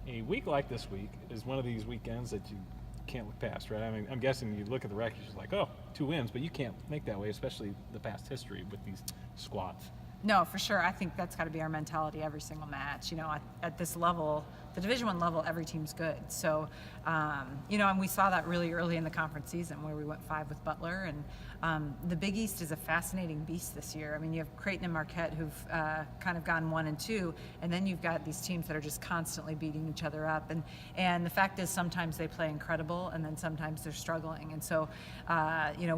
A week like this week is one of these weekends that you can't look past, right? I mean, I'm guessing you look at the records, you're like, oh, 2 wins, but you can't make that way, especially the past history with these squads. No, for sure. I think that's got to be our mentality every single match. At this level, the Division I level, every team's good. So, and we saw that really early in the conference season where we went 5 with Butler. And the Big East is a fascinating beast this year. I mean, you have Creighton and Marquette who've kind of gone 1 and 2, and then you've got these teams that are just constantly beating each other up. And the fact is sometimes they play incredible, and then sometimes they're struggling. And so,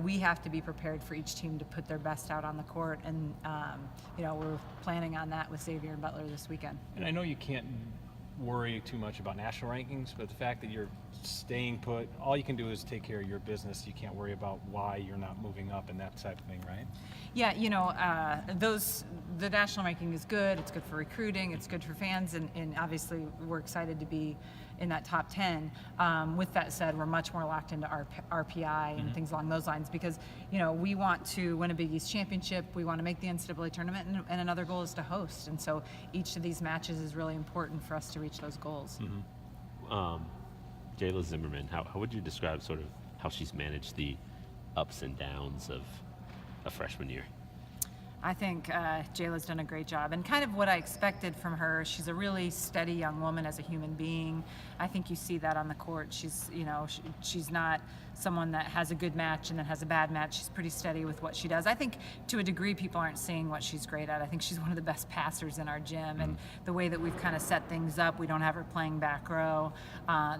we have to be prepared for each team to put their best out on the court. And we're planning on that with Xavier and Butler this weekend. And I know you can't worry too much about national rankings, but the fact that you're staying put, all you can do is take care of your business. You can't worry about why you're not moving up and that type of thing, right? Yeah, the national ranking is good. It's good for recruiting. It's good for fans, and obviously we're excited to be in that top 10. With that said, we're much more locked into our RPI and things along those lines because, we want to win a Big East championship. We want to make the NCAA tournament, and another goal is to host. And so each of these matches is really important for us to reach those goals. Jayla Zimmerman, how would you describe sort of how she's managed the ups and downs of a freshman year? I think Jayla's done a great job, and kind of what I expected from her. She's a really steady young woman as a human being. I think you see that on the court. She's, she's not someone that has a good match and then has a bad match. She's pretty steady with what she does. I think to a degree people aren't seeing what she's great at. I think she's one of the best passers in our gym, and the way that we've kind of set things up, we don't have her playing back row.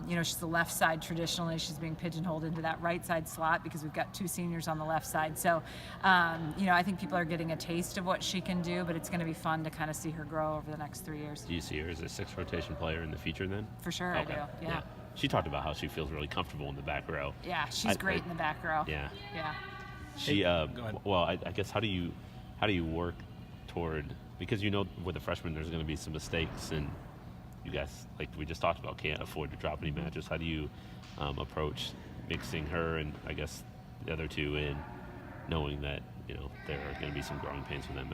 She's the left side traditionally. She's being pigeonholed into that right side slot because we've got 2 seniors on the left side. So, I think people are getting a taste of what she can do, but it's going to be fun to kind of see her grow over the next 3 years. Do you see her as a 6th rotation player in the future then? For sure, okay. I do. Yeah. She talked about how she feels really comfortable in the back row. Yeah, she's great in the back row. Yeah. Yeah. She I guess how do you work toward, because with a freshman there's going to be some mistakes, and you guys, like we just talked about, can't afford to drop any matches. How do you approach mixing her and I guess the other 2 in, knowing that there are going to be some growing pains for them?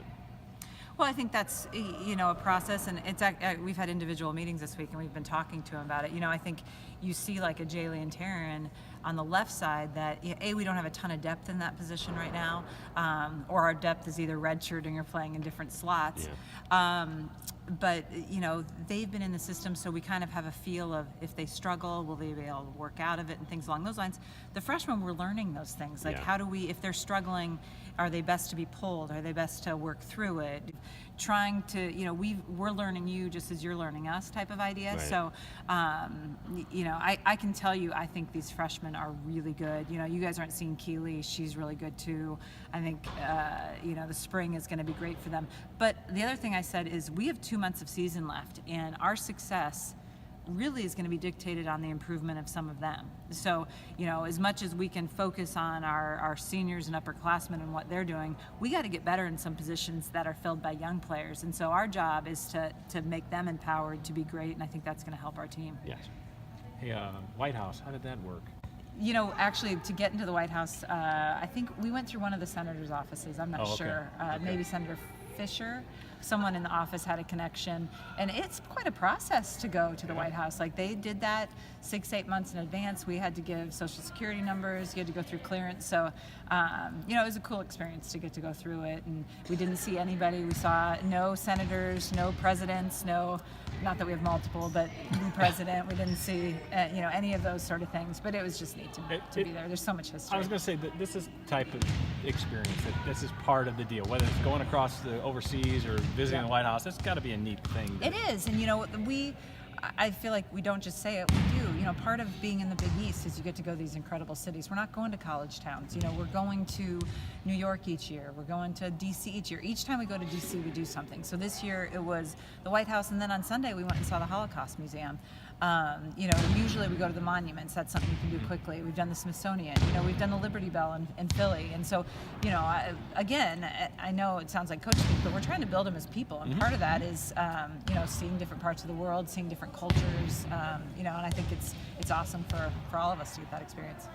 Well, I think that's a process, and we've had individual meetings this week, and we've been talking to them about it. I think you see like a Jaylee and Taryn on the left side that we don't have a ton of depth in that position right now, or our depth is either redshirting or playing in different slots. Yeah. But they've been in the system, so we kind of have a feel of if they struggle, will they be able to work out of it and things along those lines. The freshmen, we're learning those things, like how do we, if they're struggling, are they best to be pulled? Are they best to work through it? Trying to, we're learning you just as you're learning us type of idea. Right. So, I can tell you, I think these freshmen are really good. You guys aren't seeing Keely. She's really good too. I think, the spring is going to be great for them. But the other thing I said is we have 2 months of season left, and our success really is going to be dictated on the improvement of some of them. So, as much as we can focus on our seniors and upperclassmen and what they're doing, we got to get better in some positions that are filled by young players. And so our job is to make them empowered to be great, and I think that's going to help our team. Yes. Hey, White House, how did that work? Actually, to get into the White House, I think we went through one of the senator's offices. I'm not sure. Okay. Maybe Senator Fisher. Someone in the office had a connection, and it's quite a process to go to the White House. Like, they did that 6-8 months in advance. We had to give social security numbers. You had to go through clearance. So, it was a cool experience to get to go through it. And we didn't see anybody. We saw no senators, no presidents, not that we have multiple, but the president. We didn't see, any of those sort of things. But it was just neat to be there. There's so much history. I was going to say that this is type of experience, that this is part of the deal. Whether it's going across the overseas or visiting the White House, it's got to be a neat thing. It is, and I feel like we don't just say it, we do. Part of being in the Big East is you get to go to these incredible cities. We're not going to college towns. We're going to New York each year. We're going to D.C. each year. Each time we go to D.C., we do something. So this year it was the White House, and then on Sunday we went and saw the Holocaust Museum. Usually we go to the monuments. That's something you can do quickly. We've done the Smithsonian. We've done the Liberty Bell in Philly. And so, I know it sounds like coach speak, but we're trying to build them as people. And part of that is, seeing different parts of the world, seeing different cultures, and I think it's awesome for all of us to get that experience.